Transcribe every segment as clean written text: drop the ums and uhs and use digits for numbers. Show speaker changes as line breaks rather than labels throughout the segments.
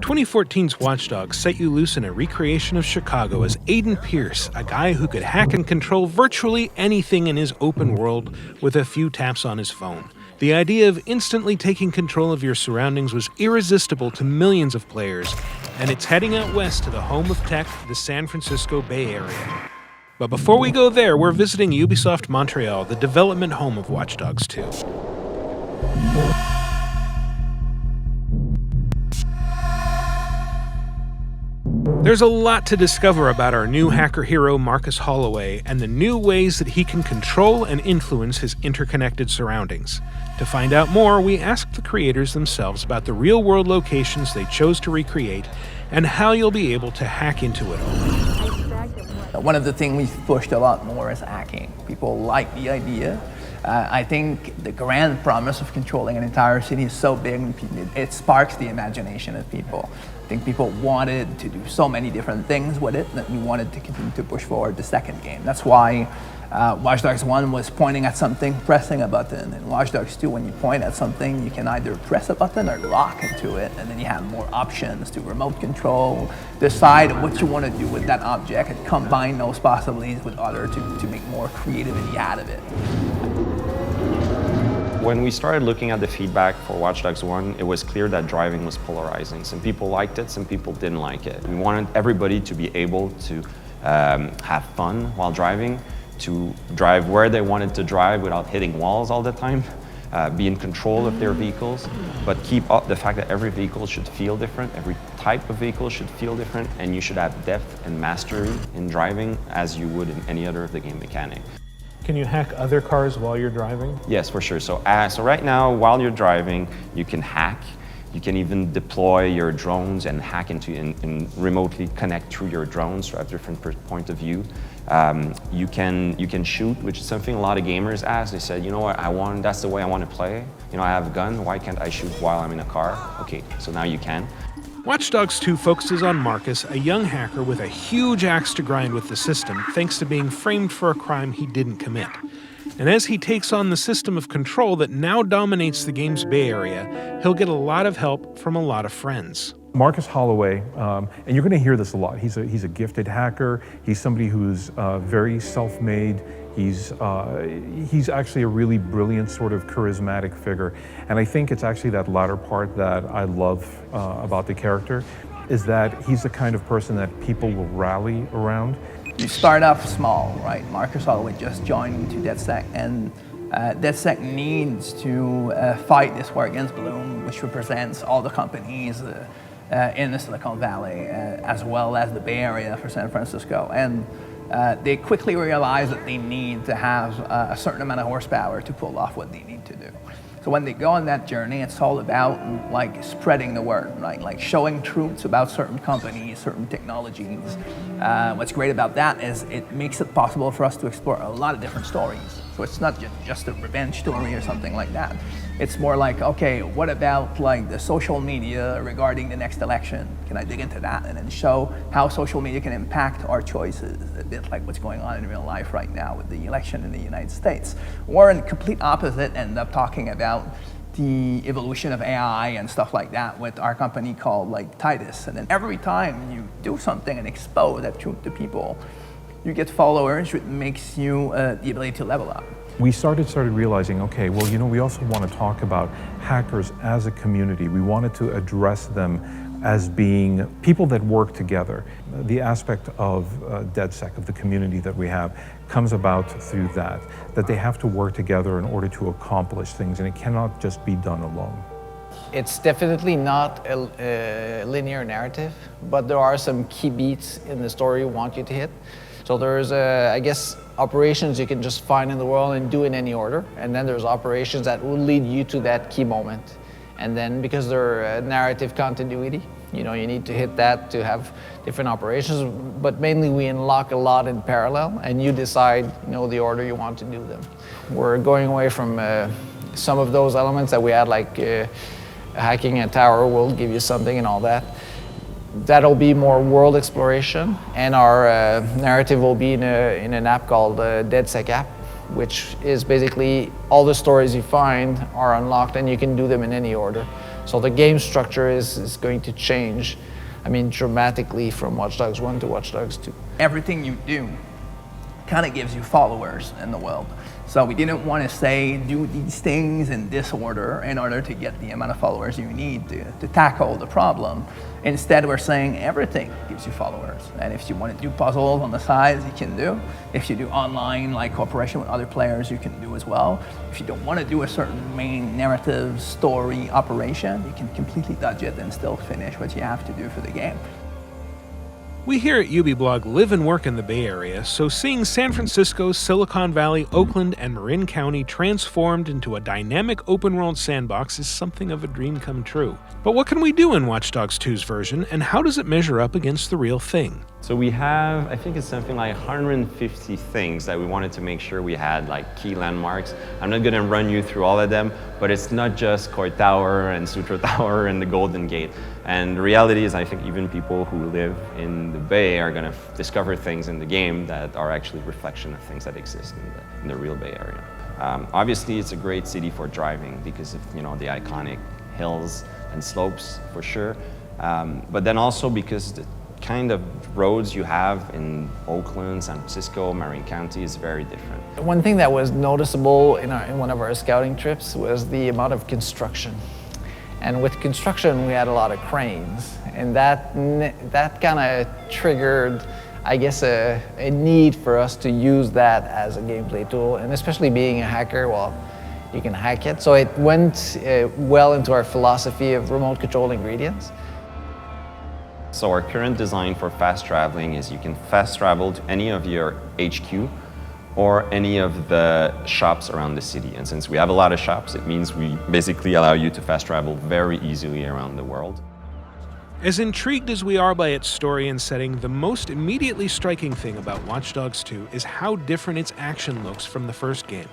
2014's Watch Dogs set you loose in a recreation of Chicago as Aiden Pierce, a guy who could hack and control virtually anything in his open world with a few taps on his phone. The idea of instantly taking control of your surroundings was irresistible to millions of players, and it's heading out west to the home of tech, the San Francisco Bay Area. But before we go there, we're visiting Ubisoft Montreal, the development home of Watch Dogs 2. There's a lot to discover about our new hacker hero Marcus Holloway and the new ways that he can control and influence his interconnected surroundings. To find out more, we asked the creators themselves about the real-world locations they chose to recreate and how you'll be able to hack into it all.
One of the things we've pushed a lot more is hacking. People like the idea. I think the grand promise of controlling an entire city is so big, it sparks the imagination of people. I think people wanted to do so many different things with it that we wanted to continue to push forward the second game. That's why Watch Dogs 1 was pointing at something, pressing a button. And Watch Dogs 2, when you point at something, you can either press a button or lock into it, and then you have more options to remote control, decide what you want to do with that object, and combine those possibilities with others to make more creativity out of it.
When we started looking at the feedback for Watch Dogs 1, it was clear that driving was polarizing. Some people liked it, some people didn't like it. We wanted everybody to be able to have fun while driving, to drive where they wanted to drive without hitting walls all the time, be in control of their vehicles, but keep up the fact that every vehicle should feel different, every type of vehicle should feel different, and you should have depth and mastery in driving as you would in any other of the game mechanics.
Can you hack other cars while you're driving?
Yes, for sure. So right now, while you're driving, you can hack. You can even deploy your drones and hack into and remotely connect through your drones to have different point of view. You can shoot, which is something a lot of gamers ask. They said, you know what, that's the way I want to play. You know, I have a gun. Why can't I shoot while I'm in a car? Okay, so now you can.
Watch Dogs 2 focuses on Marcus, a young hacker with a huge axe to grind with the system, thanks to being framed for a crime he didn't commit. And as he takes on the system of control that now dominates the game's Bay Area, he'll get a lot of help from a lot of friends.
Marcus Holloway, and you're going to hear this a lot, he's a gifted hacker. He's somebody who's very self-made. He's actually a really brilliant, sort of charismatic figure. And I think it's actually that latter part that I love about the character, is that he's the kind of person that people will rally around.
You start off small, right? Marcus Holloway just joined into DedSec, and DedSec needs to fight this war against Bloom, which represents all the companies in the Silicon Valley, as well as the Bay Area for San Francisco. And they quickly realize that they need to have a certain amount of horsepower to pull off what they need to do. So when they go on that journey, it's all about like spreading the word, right? Like showing truths about certain companies, certain technologies. What's great about that is it makes it possible for us to explore a lot of different stories. So it's not just a revenge story or something like that. It's more like, okay, what about like the social media regarding the next election? Can I dig into that and then show how social media can impact our choices, a bit like what's going on in real life right now with the election in the United States? Or in the complete opposite, end up talking about the evolution of AI and stuff like that with our company called like Titus. And then every time you do something and expose that truth to people, you get followers, which makes you the ability to level up.
We started realizing, okay, well, you know, we also want to talk about hackers as a community. We wanted to address them as being people that work together. The aspect of DedSec, of the community that we have, comes about through that they have to work together in order to accomplish things, and it cannot just be done alone.
It's definitely not a linear narrative, but there are some key beats in the story we want you to hit. So there's, I guess, operations you can just find in the world and do in any order. And then there's operations that will lead you to that key moment. And then because they're narrative continuity, you know, you need to hit that to have different operations. But mainly we unlock a lot in parallel, and you decide, you know, the order you want to do them. We're going away from some of those elements that we had, like hacking a tower will give you something and all that. That'll be more world exploration, and our narrative will be in an app called DedSec app, which is basically all the stories you find are unlocked and you can do them in any order. So the game structure is going to change, I mean, dramatically from Watch Dogs 1 to Watch Dogs 2.
Everything you do kind of gives you followers in the world. So we didn't want to say do these things in this order in order to get the amount of followers you need to tackle the problem. Instead, we're saying everything gives you followers. And if you want to do puzzles on the sides, you can do. If you do online, like cooperation with other players, you can do as well. If you don't want to do a certain main narrative story operation, you can completely dodge it and still finish what you have to do for the game.
We here at UbiBlog live and work in the Bay Area, so seeing San Francisco, Silicon Valley, Oakland, and Marin County transformed into a dynamic open-world sandbox is something of a dream come true. But what can we do in Watch Dogs 2's version, and how does it measure up against the real thing?
So we have, I think it's something like 150 things that we wanted to make sure we had, like key landmarks. I'm not gonna run you through all of them, but it's not just Koi Tower and Sutro Tower and the Golden Gate. And the reality is, I think even people who live in the Bay are gonna discover things in the game that are actually a reflection of things that exist in the real Bay Area. Obviously, it's a great city for driving because of the iconic hills and slopes for sure, but then also because the kind of roads you have in Oakland, San Francisco, Marin County is very different.
One thing that was noticeable in one of our scouting trips was the amount of construction. And with construction, we had a lot of cranes, and that kind of triggered, I guess, a need for us to use that as a gameplay tool, and especially being a hacker, well, you can hack it. So it went well into our philosophy of remote control ingredients.
So our current design for fast traveling is you can fast travel to any of your HQ or any of the shops around the city. And since we have a lot of shops, it means we basically allow you to fast travel very easily around the world.
As intrigued as we are by its story and setting, the most immediately striking thing about Watch Dogs 2 is how different its action looks from the first game.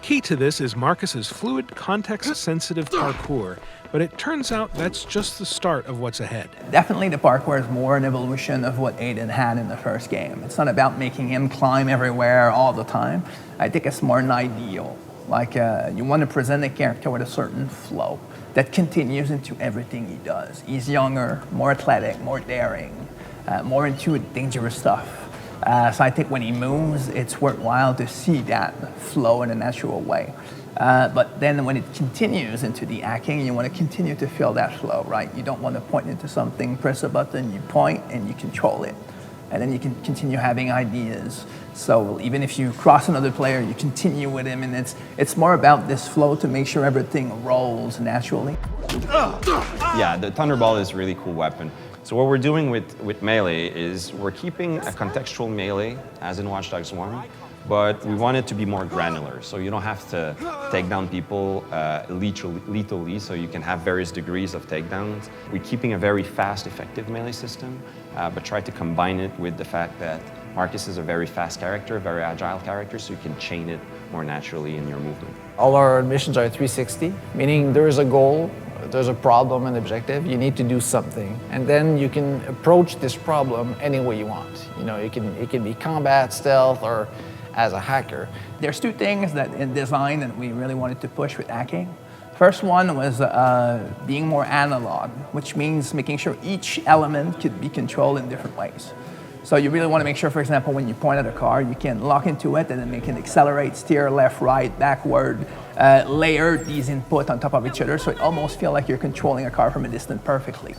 Key to this is Marcus's fluid, context-sensitive parkour, but it turns out that's just the start of what's ahead.
Definitely the parkour is more an evolution of what Aiden had in the first game. It's not about making him climb everywhere all the time. I think it's more an ideal. Like you want to present a character with a certain flow that continues into everything he does. He's younger, more athletic, more daring, more into dangerous stuff. So I think when he moves, it's worthwhile to see that flow in a natural way. But then when it continues into the hacking, you want to continue to feel that flow, right? You don't want to point into something, press a button, you point, and you control it. And then you can continue having ideas. So even if you cross another player, you continue with him, and it's more about this flow to make sure everything rolls naturally.
Yeah, the Thunderball is a really cool weapon. So what we're doing with melee is we're keeping a contextual melee, as in Watch Dogs 1, but we want it to be more granular. So you don't have to take down people lethally, so you can have various degrees of takedowns. We're keeping a very fast, effective melee system, but try to combine it with the fact that Marcus is a very fast character, a very agile character, so you can chain it more naturally in your movement.
All our missions are 360, meaning there is a goal, there's a problem, an objective, you need to do something. And then you can approach this problem any way you want. It can be combat, stealth, or as a hacker.
There's two things that in design that we really wanted to push with hacking. First one was being more analog, which means making sure each element could be controlled in different ways. So you really want to make sure, for example, when you point at a car, you can lock into it and then make it accelerate, steer left, right, backward, layer these inputs on top of each other, so it almost feels like you're controlling a car from a distance perfectly.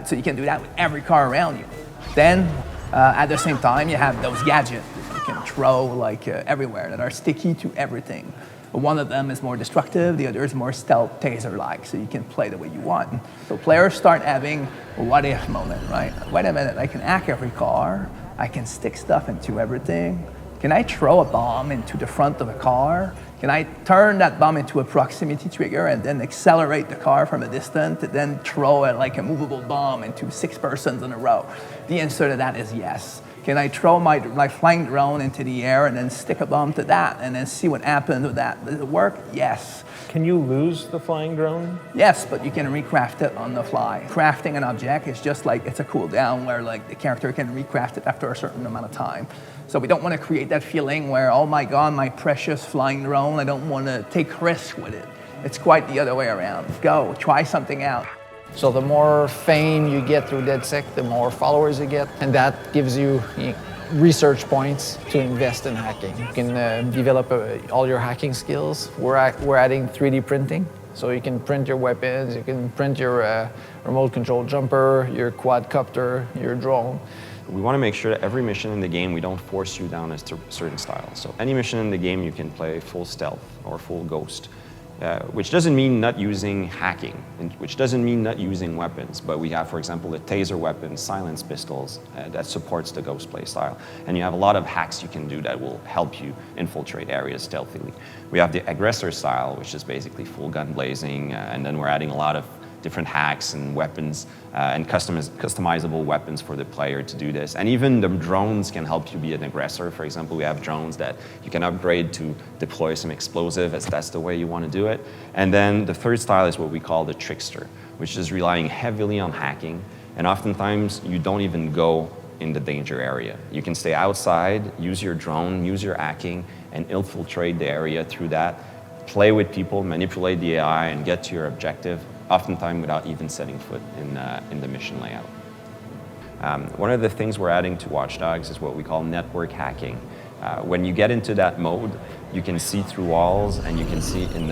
So you can do that with every car around you. Then, at the same time, you have those gadgets that you can throw like everywhere that are sticky to everything. One of them is more destructive, the other is more stealth taser-like, so you can play the way you want. So players start having a what-if moment, right? Wait a minute, I can hack every car, I can stick stuff into everything. Can I throw a bomb into the front of a car? Can I turn that bomb into a proximity trigger and then accelerate the car from a distance and then throw like a movable bomb into 6 persons in a row? The answer to that is yes. Can I throw my flying drone into the air and then stick a bomb to that and then see what happens with that? Does it work? Yes.
Can you lose the flying drone?
Yes, but you can recraft it on the fly. Crafting an object is just like, it's a cooldown where like the character can recraft it after a certain amount of time. So we don't want to create that feeling where, oh my God, my precious flying drone, I don't want to take risk with it. It's quite the other way around. Go, try something out.
So the more fame you get through DedSec, the more followers you get, and that gives you research points to invest in hacking. You can develop all your hacking skills. We're adding 3D printing, so you can print your weapons, you can print your remote control jumper, your quadcopter, your drone.
We want to make sure that every mission in the game, we don't force you down a certain style. So any mission in the game, you can play full stealth or full ghost. Which doesn't mean not using hacking, which doesn't mean not using weapons, but we have, for example, the taser weapons, silence pistols, that supports the ghost play style. And you have a lot of hacks you can do that will help you infiltrate areas stealthily. We have the aggressor style, which is basically full gun blazing, and then we're adding a lot of different hacks and weapons and customizable weapons for the player to do this. And even the drones can help you be an aggressor. For example, we have drones that you can upgrade to deploy some explosive, as that's the way you want to do it. And then the third style is what we call the Trickster, which is relying heavily on hacking. And oftentimes you don't even go in the danger area. You can stay outside, use your drone, use your hacking, and infiltrate the area through that. Play with people, manipulate the AI, and get to your objective, oftentimes without even setting foot in the mission layout. One of the things we're adding to Watch Dogs is what we call network hacking. When you get into that mode, you can see through walls and you can see in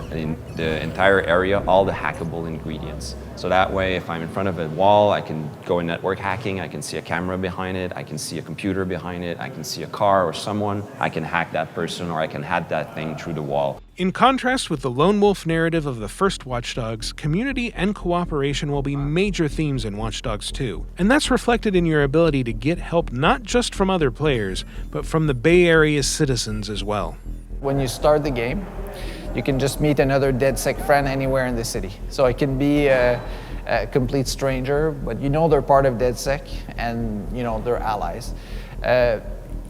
the entire area all the hackable ingredients. So that way, if I'm in front of a wall, I can go in network hacking, I can see a camera behind it, I can see a computer behind it, I can see a car or someone, I can hack that person or I can hack that thing through the wall.
In contrast with the lone wolf narrative of the first Watch Dogs, community and cooperation will be major themes in Watch Dogs 2. And that's reflected in your ability to get help not just from other players, but from the Bay Area's citizens as well.
When you start the game, you can just meet another DedSec friend anywhere in the city. So it can be a complete stranger, but you know they're part of DedSec and you know they're allies.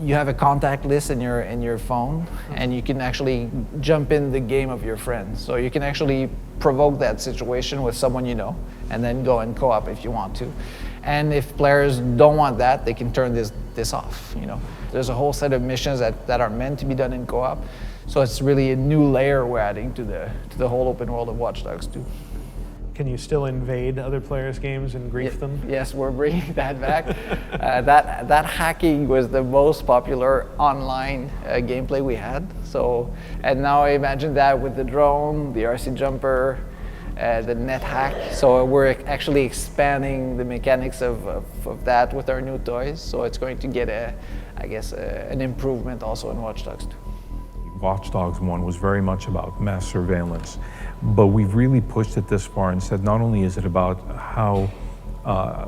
You have a contact list in your phone, and you can actually jump in the game of your friends. So you can actually provoke that situation with someone you know, and then go and co-op if you want to. And if players don't want that, they can turn this off. You know, there's a whole set of missions that are meant to be done in co-op. So it's really a new layer we're adding to the whole open world of Watch Dogs 2.
Can you still invade other players' games and grief them?
Yes, we're bringing that back. That hacking was the most popular online gameplay we had. So, and now I imagine that with the drone, the RC jumper, the net hack. So we're actually expanding the mechanics of that with our new toys. So it's going to get an improvement also in Watch Dogs 2.
Watch Dogs 1 was very much about mass surveillance, but we've really pushed it this far and said not only is it about how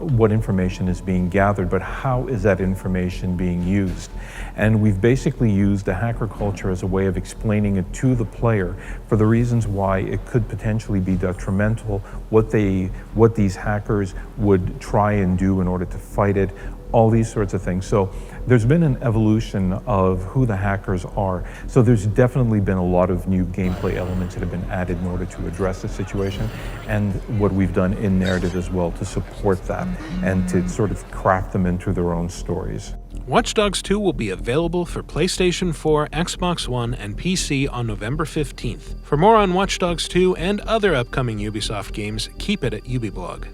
what information is being gathered, but how is that information being used? And we've basically used the hacker culture as a way of explaining it to the player for the reasons why it could potentially be detrimental, what these hackers would try and do in order to fight it, all these sorts of things. So there's been an evolution of who the hackers are. So there's definitely been a lot of new gameplay elements that have been added in order to address the situation, and what we've done in narrative as well to support that and to sort of craft them into their own stories.
Watch Dogs 2 will be available for PlayStation 4, Xbox One, and PC on November 15th. For more on Watch Dogs 2 and other upcoming Ubisoft games, keep it at UbiBlog.